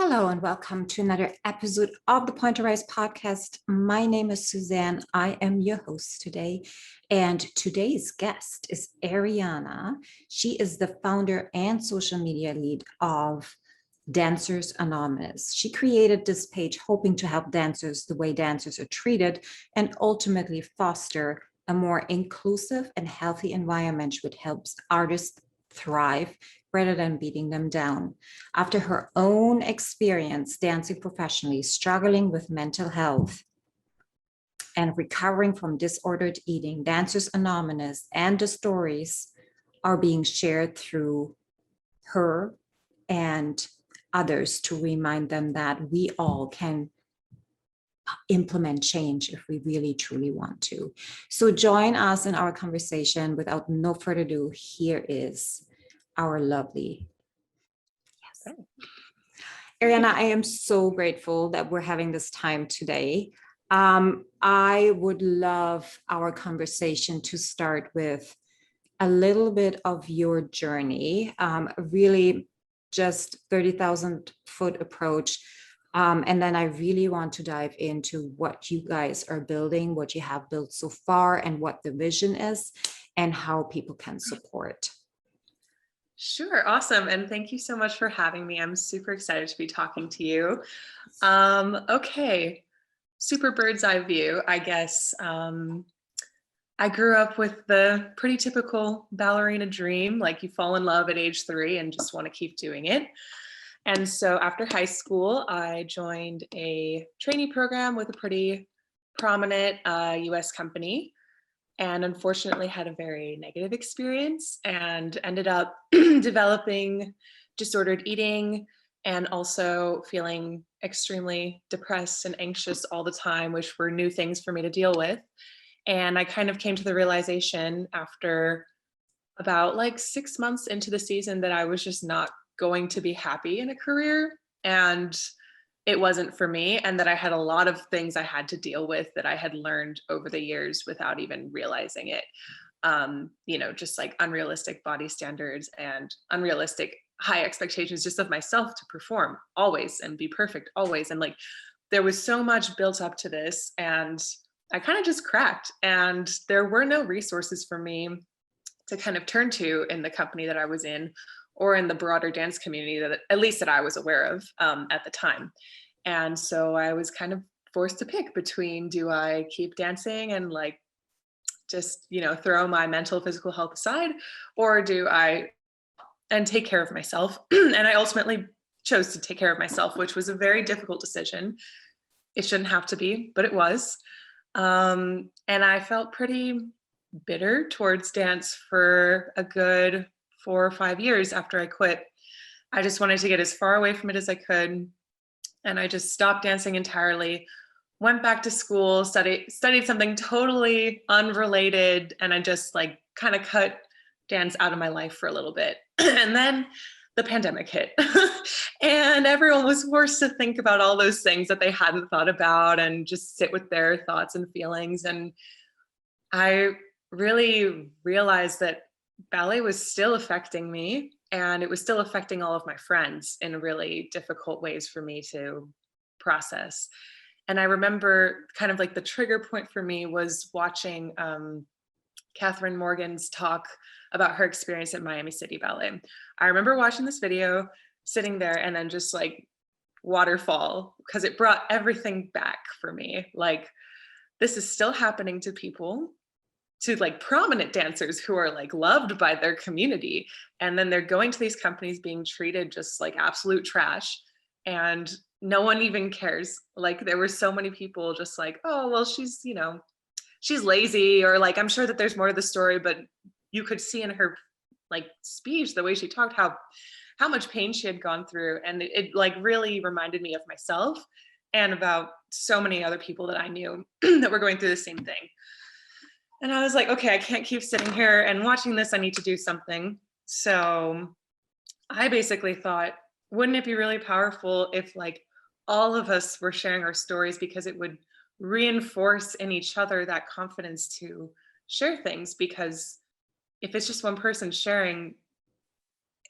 Hello and welcome to another episode of the Pointe To Rise podcast. My name is Susanne. I am your host today. And today's guest is Ariana. She is the founder and social media lead of Dancers Anonymous. She created this page hoping to help dancers the way dancers are treated and ultimately foster a more inclusive and healthy environment which helps artists thrive rather than beating them down. After her own experience dancing professionally, struggling with mental health, and recovering from disordered eating, Dancers Anonymous and the stories are being shared through her and others to remind them that we all can implement change if we really truly want to. So join us in our conversation. Without no further ado, here is our lovely Ariana. I am so grateful that we're having this time today. I would love our conversation to start with a little bit of your journey, really just 30,000 foot approach. And then I really want to dive into what you guys are building, what you have built so far, and what the vision is, and how people can support. Sure. Awesome. And thank you so much for having me. I'm super excited to be talking to you. Okay. Super bird's eye view, I guess. I grew up with the pretty typical ballerina dream, like you fall in love at age 3 and just want to keep doing it. And so after high school, I joined a trainee program with a pretty prominent US company, and unfortunately had a very negative experience and ended up developing disordered eating and also feeling extremely depressed and anxious all the time, which were new things for me to deal with. And I kind of came to the realization after about like 6 months into the season that I was just not going to be happy in a career, and it wasn't for me, and that I had a lot of things I had to deal with that I had learned over the years without even realizing it. Just like unrealistic body standards and unrealistic high expectations just of myself to perform always and be perfect always. And like there was so much built up to this, and I kind of just cracked, and there were no resources for me to kind of turn to in the company that I was in or in the broader dance community that at least that I was aware of at the time. And so I was kind of forced to pick between, do I keep dancing and like just, throw my mental, physical health aside, or do I and take care of myself? And I ultimately chose to take care of myself, which was a very difficult decision. It shouldn't have to be, but it was. And I felt pretty bitter towards dance for a good 4 or 5 years after I quit. I just wanted to get as far away from it as I could. And I just stopped dancing entirely, went back to school, studied something totally unrelated. And I just like kind of cut dance out of my life for a little bit. And then the pandemic hit and everyone was forced to think about all those things that they hadn't thought about and just sit with their thoughts and feelings. And I really realized that ballet was still affecting me, and it was still affecting all of my friends in really difficult ways for me to process. And I remember kind of like the trigger point for me was watching Catherine Morgan's talk about her experience at Miami City Ballet. I remember watching this video, sitting there, and then just like waterfall, because it brought everything back for me. Like, this is still happening to people, to like prominent dancers who are like loved by their community. And then they're going to these companies being treated just like absolute trash. And no one even cares. Like there were so many people just like, oh, well, she's lazy, or like, I'm sure that there's more to the story, but you could see in her like speech, the way she talked, how much pain she had gone through. And it like really reminded me of myself and about so many other people that I knew that were going through the same thing. And I was like, okay, I can't keep sitting here and watching this. I need to do something. So I basically thought, wouldn't it be really powerful if like all of us were sharing our stories, because it would reinforce in each other that confidence to share things. Because if it's just one person sharing,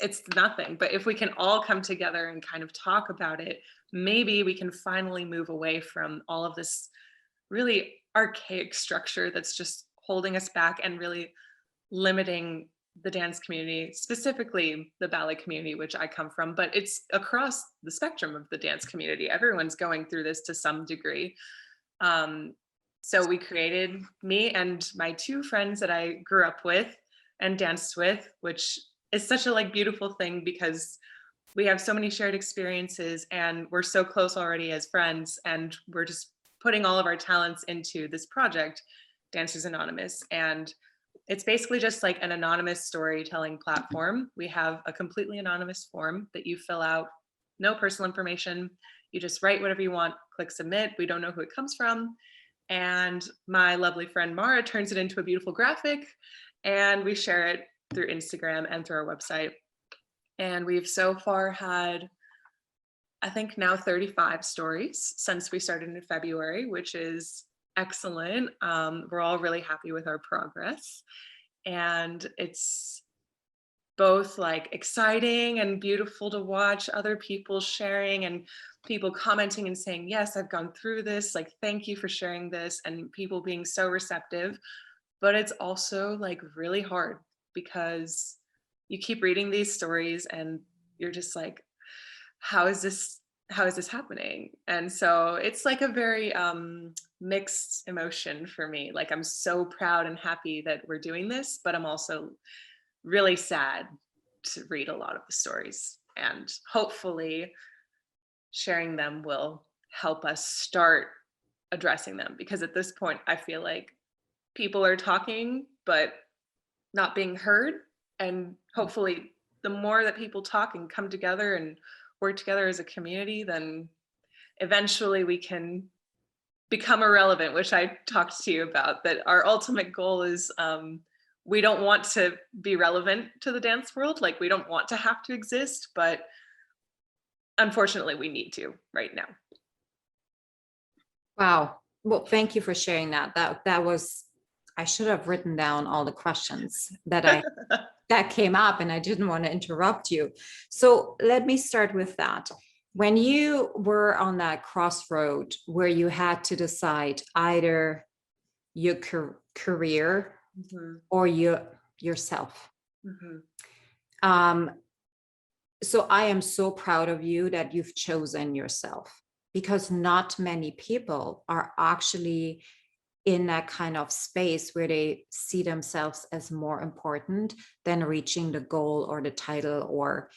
it's nothing. But if we can all come together and kind of talk about it, maybe we can finally move away from all of this really archaic structure that's just holding us back and really limiting the dance community, specifically the ballet community, which I come from, but it's across the spectrum of the dance community. Everyone's going through this to some degree. So we created, me and my two friends that I grew up with and danced with, which is such a like beautiful thing because we have so many shared experiences and we're so close already as friends, and we're just putting all of our talents into this project, Dancers Anonymous. And it's basically just like an anonymous storytelling platform. We have a completely anonymous form that you fill out, no personal information. You just write whatever you want, click submit. We don't know who it comes from. And my lovely friend Mara turns it into a beautiful graphic, and we share it through Instagram and through our website. And we've so far had, I think now 35 stories since we started in February, which is excellent. We're all really happy with our progress. And it's both like exciting and beautiful to watch other people sharing and people commenting and saying, yes, I've gone through this, like, thank you for sharing this, and people being so receptive. But it's also like really hard because you keep reading these stories and you're just like, how is this happening? And so it's like a very mixed emotion for me. Like, I'm so proud and happy that we're doing this, but I'm also really sad to read a lot of the stories, and hopefully sharing them will help us start addressing them, because at this point I feel like people are talking but not being heard. And hopefully the more that people talk and come together and work together as a community, then eventually we can become irrelevant, which I talked to you about, that our ultimate goal is we don't want to be relevant to the dance world. Like, we don't want to have to exist, but unfortunately we need to right now. Wow. Well, thank you for sharing that. That was, I should have written down all the questions that came up, and I didn't want to interrupt you. So let me start with that. When you were on that crossroad where you had to decide either your career or yourself. So I am so proud of you that you've chosen yourself, because not many people are actually in that kind of space where they see themselves as more important than reaching the goal or the title or,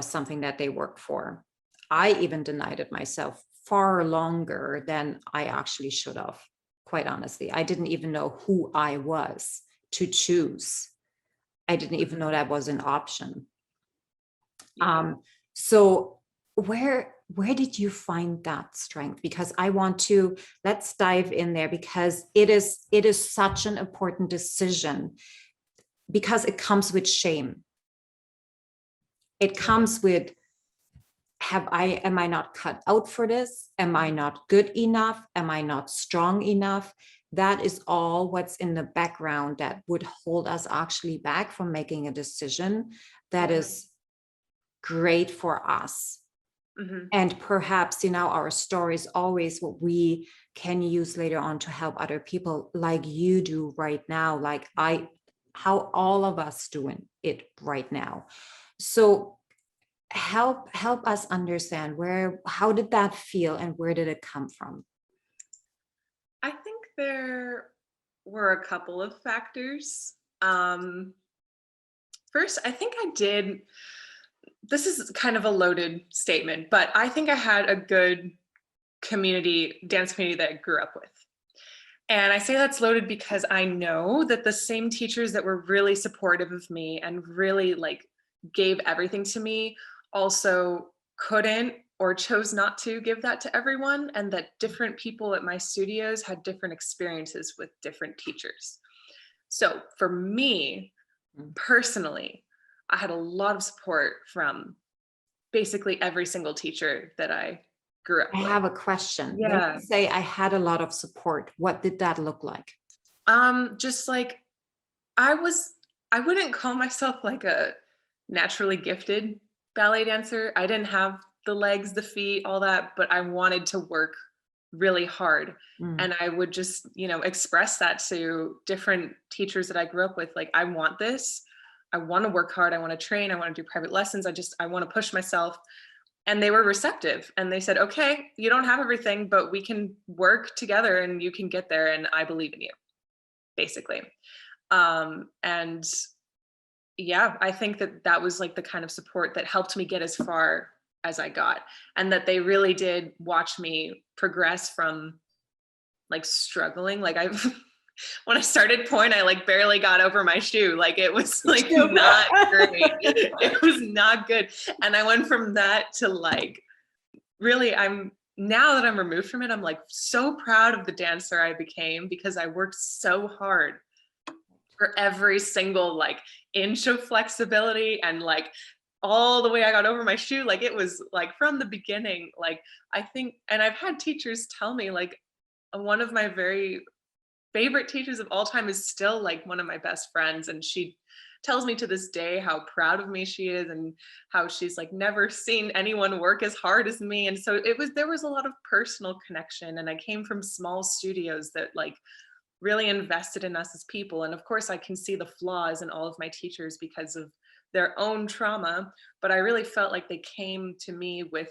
something that they work for. I even denied it myself far longer than I actually should have, quite honestly. I didn't even know who I was to choose. I didn't even know that was an option. So where did you find that strength? Because let's dive in there, because it is such an important decision, because it comes with shame. It comes with, am I not cut out for this? Am I not good enough? Am I not strong enough? That is all what's in the background that would hold us actually back from making a decision that is great for us. And perhaps, our story is always what we can use later on to help other people, like you do right now, like how all of us doing it right now. So help us understand how did that feel and where did it come from? I think there were a couple of factors. First, I think this is kind of a loaded statement, but I think I had a good dance community that I grew up with. And I say that's loaded because I know that the same teachers that were really supportive of me and really like gave everything to me also couldn't or chose not to give that to everyone, and that different people at my studios had different experiences with different teachers. So for me personally, I had a lot of support from basically every single teacher that I grew up with. I have a question. Yeah. When you say I had a lot of support, what did that look like? Just like I wouldn't call myself like a naturally gifted ballet dancer. I didn't have the legs, the feet, all that, but I wanted to work really hard. Mm. And I would just, express that to different teachers that I grew up with. Like, I want this. I want to work hard. I want to train. I want to do private lessons. I want to push myself. And they were receptive, and they said, okay, you don't have everything, but we can work together and you can get there. And I believe in you, basically. And yeah, I think that was like the kind of support that helped me get as far as I got, and that they really did watch me progress from like struggling. Like when I started Pointe, I like barely got over my shoe. Like it was like not great. It was not good. And I went from that to like, really, now that I'm removed from it, I'm like so proud of the dancer I became, because I worked so hard for every single like inch of flexibility, and like all the way I got over my shoe. Like it was like from the beginning, like I think, and I've had teachers tell me, like one of my very favorite teachers of all time is still like one of my best friends, and she tells me to this day how proud of me she is, and how she's like never seen anyone work as hard as me. And so there was a lot of personal connection, and I came from small studios that like really invested in us as people. And of course I can see the flaws in all of my teachers because of their own trauma, but I really felt like they came to me with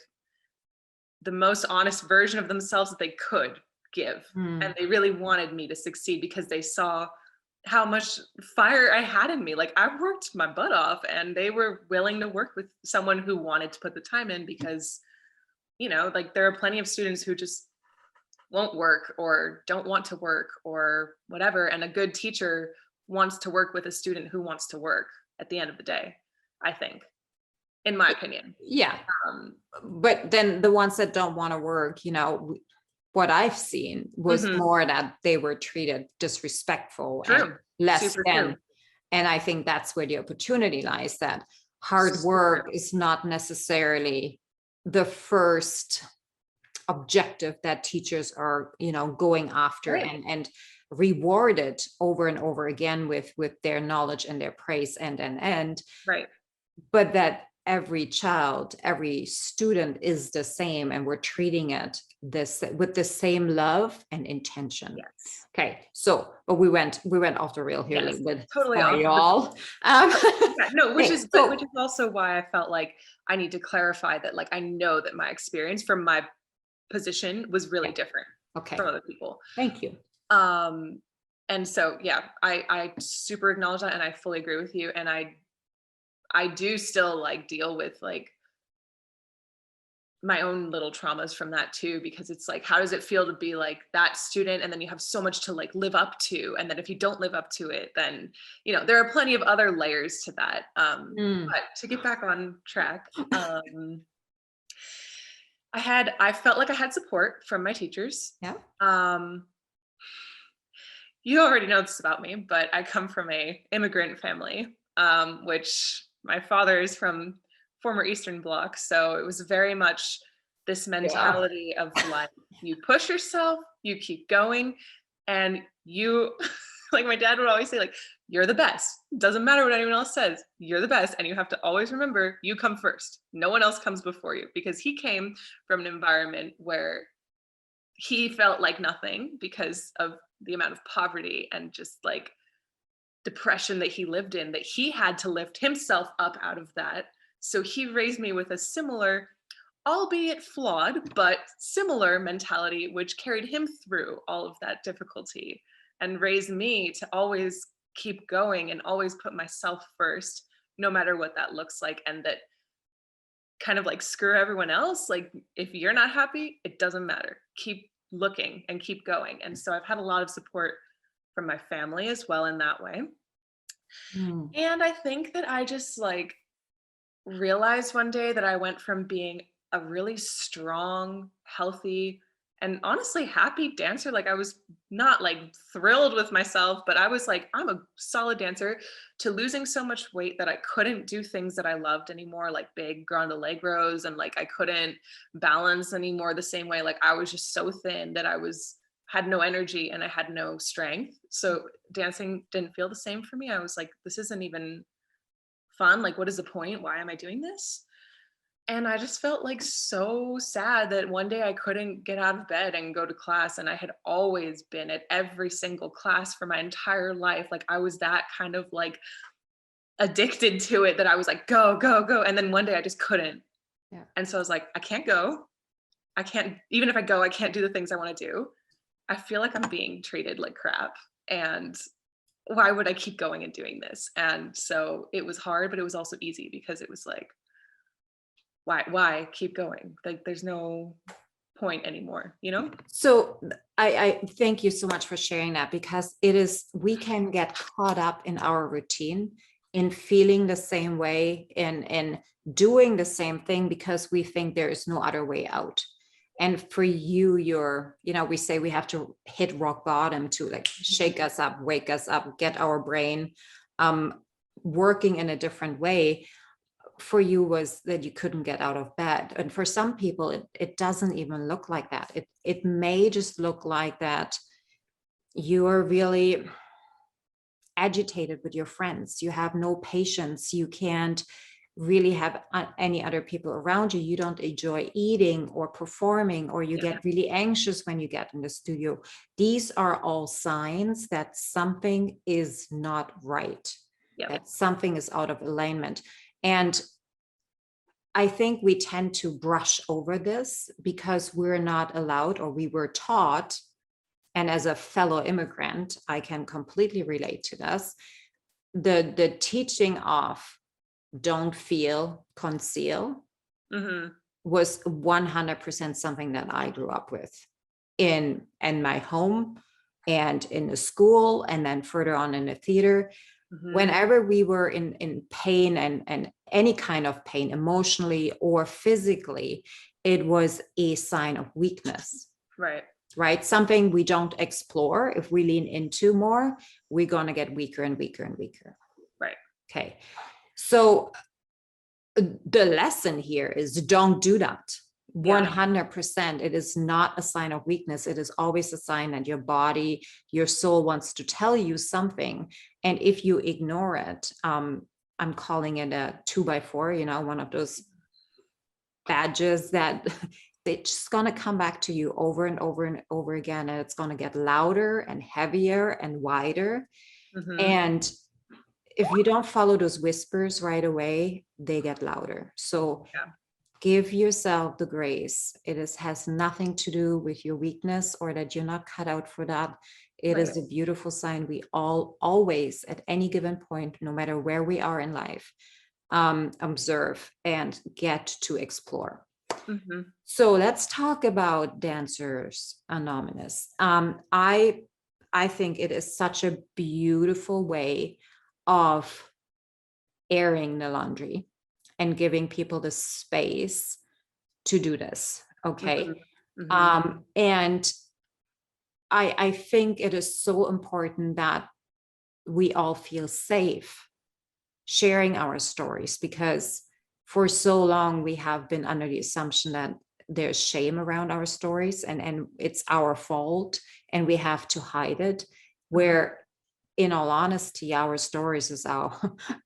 the most honest version of themselves that they could give. Mm. And they really wanted me to succeed because they saw how much fire I had in me. Like I worked my butt off, and they were willing to work with someone who wanted to put the time in, because, like there are plenty of students who just won't work or don't want to work or whatever. And a good teacher wants to work with a student who wants to work at the end of the day, I think, in my opinion. Yeah. Um, But then the ones that don't want to work, what I've seen was mhm. more that they were treated disrespectful and True. less Super than. true. And I think that's where the opportunity lies, that hard Super work true. is not necessarily the first objective that teachers are, going after Right. and rewarded over and over again with their knowledge and their praise and Right. but that every child, every student is the same, and we're treating it this with the same love and intention. Yes. Okay, so but we went off the rail here a Yes. little bit. Totally Sorry, off. y'all. Yeah, no, which Okay, is so which is also why I felt like I need to clarify that, like, I know that my experience from my position was really yeah, different okay, from other people. thank you. Um, and so yeah, I super acknowledge that, and I fully agree with you. And I do still like deal with like my own little traumas from that too, because it's like, how does it feel to be like that student, and then you have so much to like live up to, and then if you don't live up to it, then there are plenty of other layers to that. Mm, But to get back on track, I felt like I had support from my teachers. yeah. um you already know this about me, but I come from a immigrant family, which my father is from former Eastern Bloc. So it was very much this Yeah. mentality of like, you push yourself, you keep going, and you, like my dad would always say, like, you're the best. Doesn't matter what anyone else says, you're the best. And you have to always remember, you come first. No one else comes before you, because he came from an environment where he felt like nothing because of the amount of poverty and just like depression that he lived in, that he had to lift himself up out of that. So he raised me with a similar, albeit flawed, but similar mentality, which carried him through all of that difficulty and raised me to always keep going and always put myself first, no matter what that looks like. And that kind of like, screw everyone else. Like, if you're not happy, it doesn't matter. Keep looking and keep going. And so I've had a lot of support from my family as well in that way. Mm. And I think that I just like realized one day that I went from being a really strong, healthy, and honestly happy dancer. Like, I was not like thrilled with myself, but I was like, I'm a solid dancer, to losing so much weight that I couldn't do things that I loved anymore, like big grande allegros, and like I couldn't balance anymore the same way. Like, I was just so thin that had no energy and I had no strength. So dancing didn't feel the same for me. I was like, this isn't even fun? Like, what is the point? Why am I doing this? And I just felt like so sad that one day I couldn't get out of bed and go to class. And I had always been at every single class for my entire life. Like, I was that kind of like addicted to it, that I was like, go, go, go. And then one day I just couldn't. Yeah. And so I was like, I can't go. I can't, even if I go, I can't do the things I want to do. I feel like I'm being treated like crap. And why would I keep going and doing this? And so it was hard, but it was also easy, because it was like, why keep going? Like, there's no point anymore, you know? So I thank you so much for sharing that, because we can get caught up in our routine, in feeling the same way, and doing the same thing, because we think there is no other way out. And for you, we say we have to hit rock bottom to like shake us up, wake us up, get our brain working in a different way. For you was that you couldn't get out of bed. And for some people, it doesn't even look like that. It may just look like that you are really agitated with your friends. You have no patience. You can't really have any other people around you. You don't enjoy eating or performing, or you get really anxious when you get in the studio. These are all signs that something is not right, that something is out of alignment. And I think we tend to brush over this because we're not allowed, or we were taught. And as a fellow immigrant, I can completely relate to this. The teaching of don't feel, conceal, was 100% something that I grew up with in my home and in the school, and then further on in the theater. Whenever we were in pain, and any kind of pain, emotionally or physically, it was a sign of weakness. Right? Something we don't explore. If we lean into more, we're going to get weaker and weaker and weaker. Right. Okay. So the lesson here is don't do that. 100%. It is not a sign of weakness. It is always a sign that your body, your soul wants to tell you something. And if you ignore it, I'm calling it a 2x4, one of those badges that it's just going to come back to you over and over and over again. And it's going to get louder and heavier and wider. And if you don't follow those whispers right away, they get louder. So give yourself the grace. Has nothing to do with your weakness, or that you're not cut out for that. It is a beautiful sign we all always, at any given point, no matter where we are in life, observe and get to explore. So let's talk about Dancers Anonymous. I think it is such a beautiful way of airing the laundry and giving people the space to do this. Okay. And I think it is so important that we all feel safe sharing our stories, because for so long we have been under the assumption that there's shame around our stories, and it's our fault and we have to hide it, where in all honesty, our stories is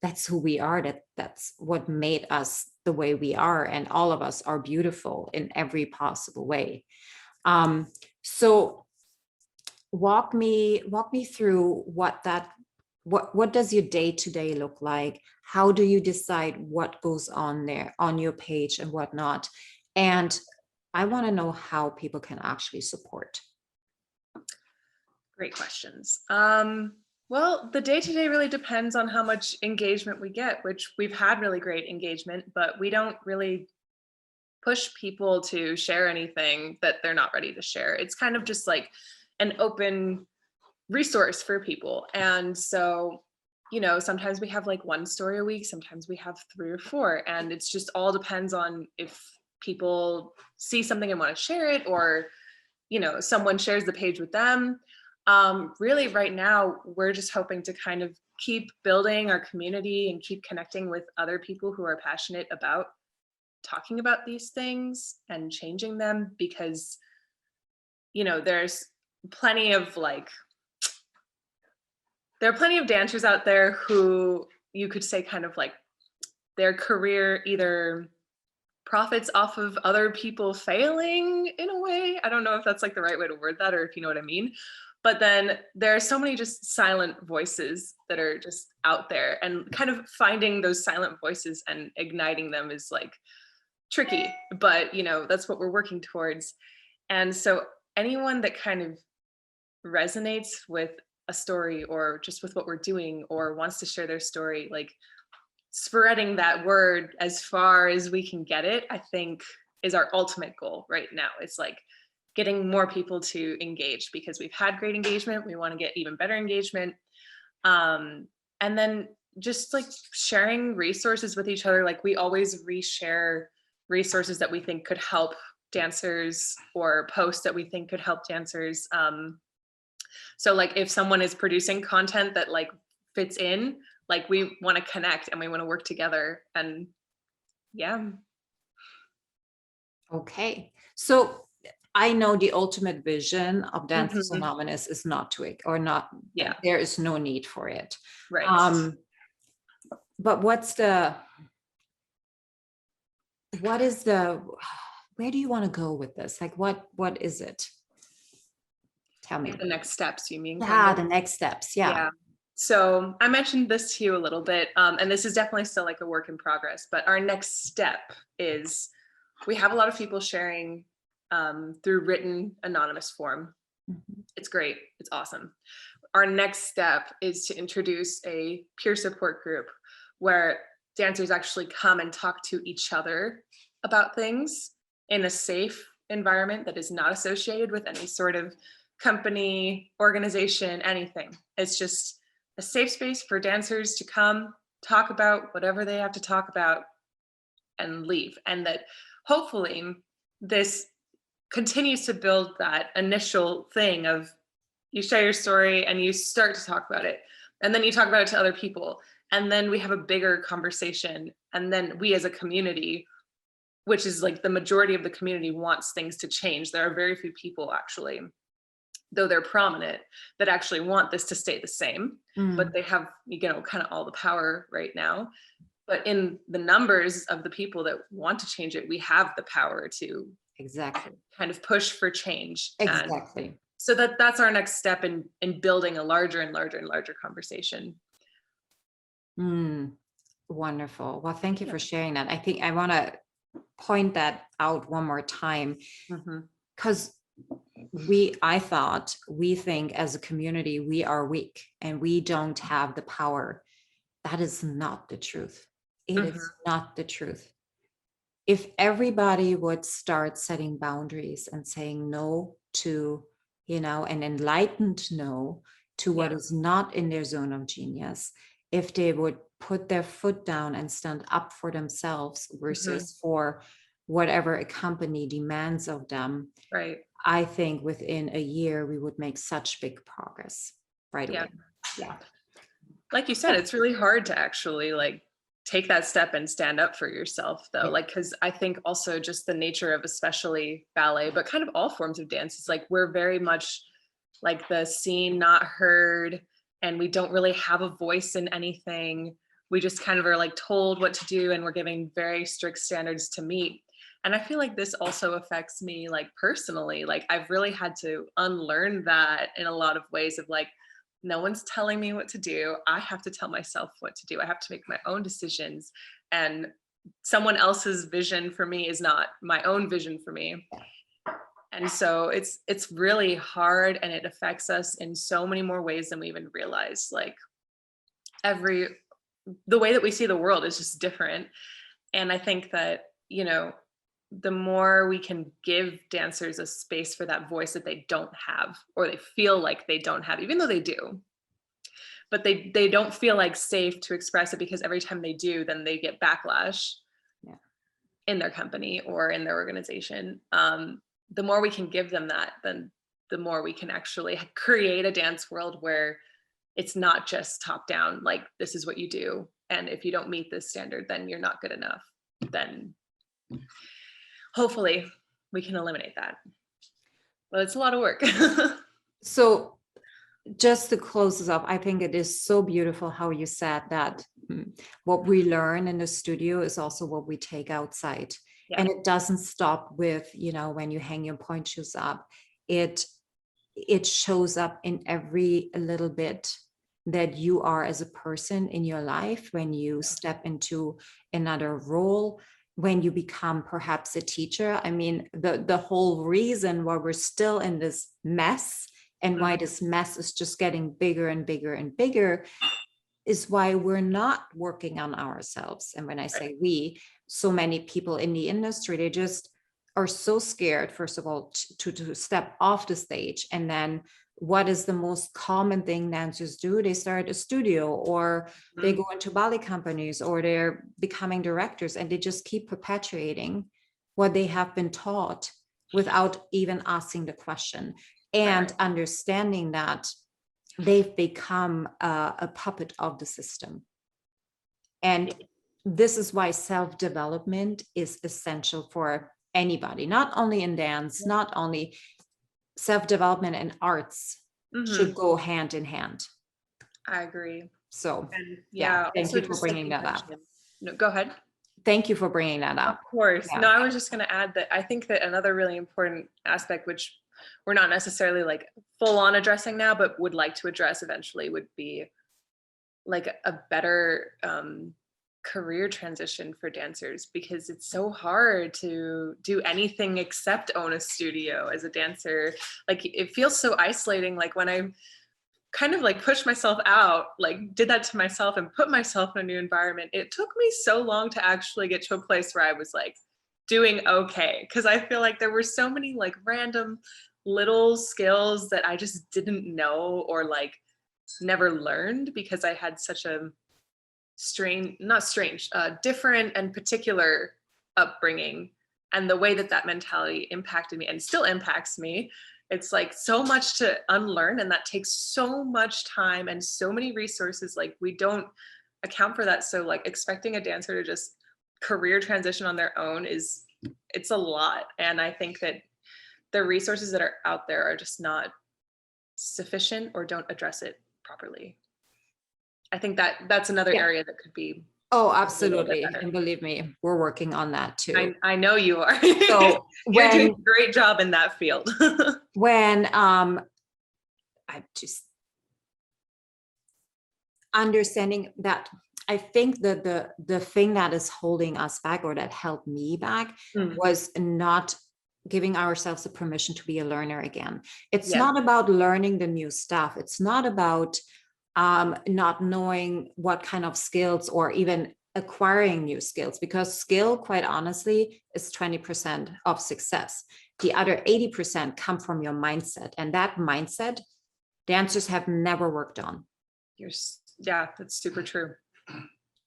that's who we are. That's what made us the way we are. And all of us are beautiful in every possible way. So walk me through what does your day-to-day look like? How do you decide what goes on there on your page and whatnot? And I want to know how people can actually support. Great questions. Well, the day-to-day really depends on how much engagement we get, which we've had really great engagement, but we don't really push people to share anything that they're not ready to share. It's kind of just like an open resource for people. And so, sometimes we have like one story a week, sometimes we have 3 or 4, and it's just all depends on if people see something and want to share it, or, someone shares the page with them. Really right now, we're just hoping to kind of keep building our community and keep connecting with other people who are passionate about talking about these things and changing them, because, there's plenty of there are plenty of dancers out there who you could say kind of like their career either profits off of other people failing in a way. I don't know if that's like the right way to word that or if you know what I mean. But then there are so many just silent voices that are just out there, and kind of finding those silent voices and igniting them is like tricky, but you know, that's what we're working towards. And so anyone that kind of resonates with a story or just with what we're doing or wants to share their story, like spreading that word as far as we can get it, I think is our ultimate goal right now. It's like getting more people to engage, because we've had great engagement. We want to get even better engagement. And then just like sharing resources with each other. Like we always reshare resources that we think could help dancers, or posts that we think could help dancers. So like if someone is producing content that like fits in, like we want to connect and we want to work together. And yeah. Okay. So I know the ultimate vision of Dancers Mhm. Anonymous is not to it, or not, Yeah. there is no need for it. Right. But what is the, where do you want to go with this? Like, what is it? Tell me. The next steps, you mean? Yeah, the next steps. Yeah. Yeah. So I mentioned this to you a little bit, and this is definitely still like a work in progress, but our next step is we have a lot of people sharing through written anonymous form. Mhm. It's great. It's awesome. Our next step is to introduce a peer support group where dancers actually come and talk to each other about things in a safe environment that is not associated with any sort of company, organization, anything. It's just a safe space for dancers to come talk about whatever they have to talk about and leave. And that hopefully this continues to build that initial thing of you share your story and you start to talk about it, and then you talk about it to other people, and then we have a bigger conversation, and then we as a community, which is like the majority of the community, wants things to change. There are very few people actually, though they're prominent, that actually want this to stay the same, but they have, you know, kind of all the power right now. But in the numbers of the people that want to change it, we have the power to Exactly. kind of push for change. Exactly. And so that's our next step in building a larger and larger and larger conversation. Wonderful. Well, thank you for sharing that. I think I want to point that out one more time, because we think as a community, we are weak and we don't have the power. That is not the truth. It is not the truth. If everybody would start setting boundaries and saying no to, an enlightened no to what is not in their zone of genius, if they would put their foot down and stand up for themselves versus for whatever a company demands of them, Right. I think within a year we would make such big progress right away. Yeah. Like you said, it's really hard to actually like take that step and stand up for yourself though. Like, cause I think also just the nature of especially ballet, but kind of all forms of dance is like, we're very much like the seen, not heard, and we don't really have a voice in anything. We just kind of are like told what to do, and we're giving very strict standards to meet. And I feel like this also affects me like personally. Like I've really had to unlearn that in a lot of ways of like, no one's telling me what to do. I have to tell myself what to do. I have to make my own decisions. And someone else's vision for me is not my own vision for me. And so it's really hard, and it affects us in so many more ways than we even realize. Like the way that we see the world is just different. And I think that, the more we can give dancers a space for that voice that they don't have, or they feel like they don't have, even though they do, but they don't feel like safe to express it, because every time they do, then they get backlash in their company or in their organization. The more we can give them that, then the more we can actually create a dance world where it's not just top down, like this is what you do, and if you don't meet this standard, then you're not good enough. Then hopefully we can eliminate that. But it's a lot of work. So just to close this up, I think it is so beautiful how you said that what we learn in the studio is also what we take outside. Yeah. And it doesn't stop with, when you hang your point shoes up, it shows up in every little bit that you are as a person in your life, when you step into another role, when you become perhaps a teacher. I mean, the whole reason why we're still in this mess, and why this mess is just getting bigger and bigger and bigger, is why we're not working on ourselves. And when I say we, so many people in the industry, they just are so scared, first of all, to step off the stage. And then what is the most common thing dancers do? They start a studio, or they go into ballet companies, or they're becoming directors, and they just keep perpetuating what they have been taught without even asking the question, and understanding that they've become a puppet of the system. And this is why self-development is essential for anybody, not only in dance, not only self-development and arts should go hand in hand. I agree. So, And thank you for bringing that up. No, go ahead. Thank you for bringing that up. Of course. No, I was just going to add that I think that another really important aspect, which we're not necessarily like full on addressing now, but would like to address eventually, would be like a better career transition for dancers, because it's so hard to do anything except own a studio as a dancer. Like, it feels so isolating. Like, when I kind of like pushed myself out, like did that to myself and put myself in a new environment, it took me so long to actually get to a place where I was like doing okay, because I feel like there were so many like random little skills that I just didn't know, or like never learned, because I had such a different and particular upbringing, and the way that mentality impacted me and still impacts me. It's like so much to unlearn, and that takes so much time and so many resources. Like, we don't account for that. So like expecting a dancer to just career transition on their own it's a lot. And I think that the resources that are out there are just not sufficient, or don't address it properly. I think that's another area that could be. Oh, absolutely. And believe me, we're working on that too. I know you are. So you're doing a great job in that field. When I'm just understanding that, I think that the thing that is holding us back, or that held me back, was not giving ourselves the permission to be a learner again. It's not about learning the new stuff. It's not about not knowing what kind of skills, or even acquiring new skills, because skill, quite honestly, is 20% of success. The other 80% come from your mindset, and that mindset dancers have never worked on. That's super true.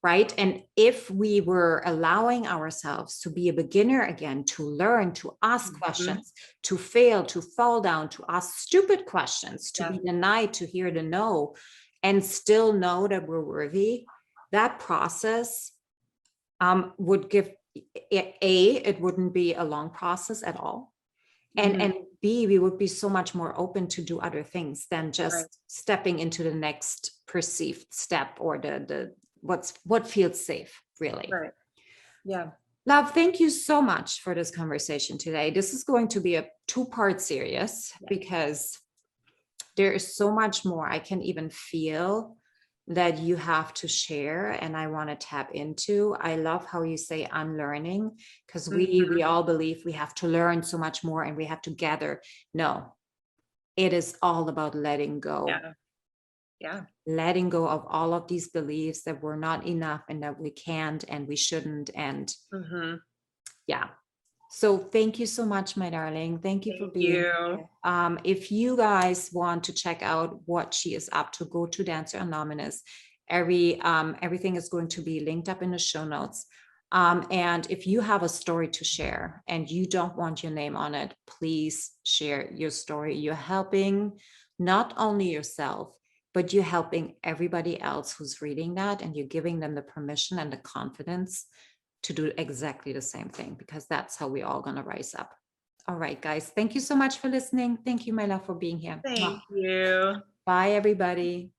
Right? And if we were allowing ourselves to be a beginner again, to learn, to ask questions, to fail, to fall down, to ask stupid questions, to be denied, to hear the no, and still know that we're worthy, that process would give, it wouldn't be a long process at all. And B, we would be so much more open to do other things than just stepping into the next perceived step, or the what feels safe, really. Right. Yeah. Love, thank you so much for this conversation today. This is going to be a 2-part series, because there is so much more I can even feel that you have to share, and I want to tap into. I love how you say unlearning, because we all believe we have to learn so much more and we have to gather. No, it is all about letting go. Letting go of all of these beliefs that we're not enough, and that we can't, and we shouldn't. And so thank you so much, my darling. Thank you for being here. If you guys want to check out what she is up to, go to Dancer Anonymous. Everything is going to be linked up in the show notes. And if you have a story to share and you don't want your name on it, please share your story. You're helping not only yourself, but you're helping everybody else who's reading that, and you're giving them the permission and the confidence to do exactly the same thing, because that's how we're all going to rise up. All right, guys. Thank you so much for listening. Thank you, my love, for being here. Thank you. Bye, everybody.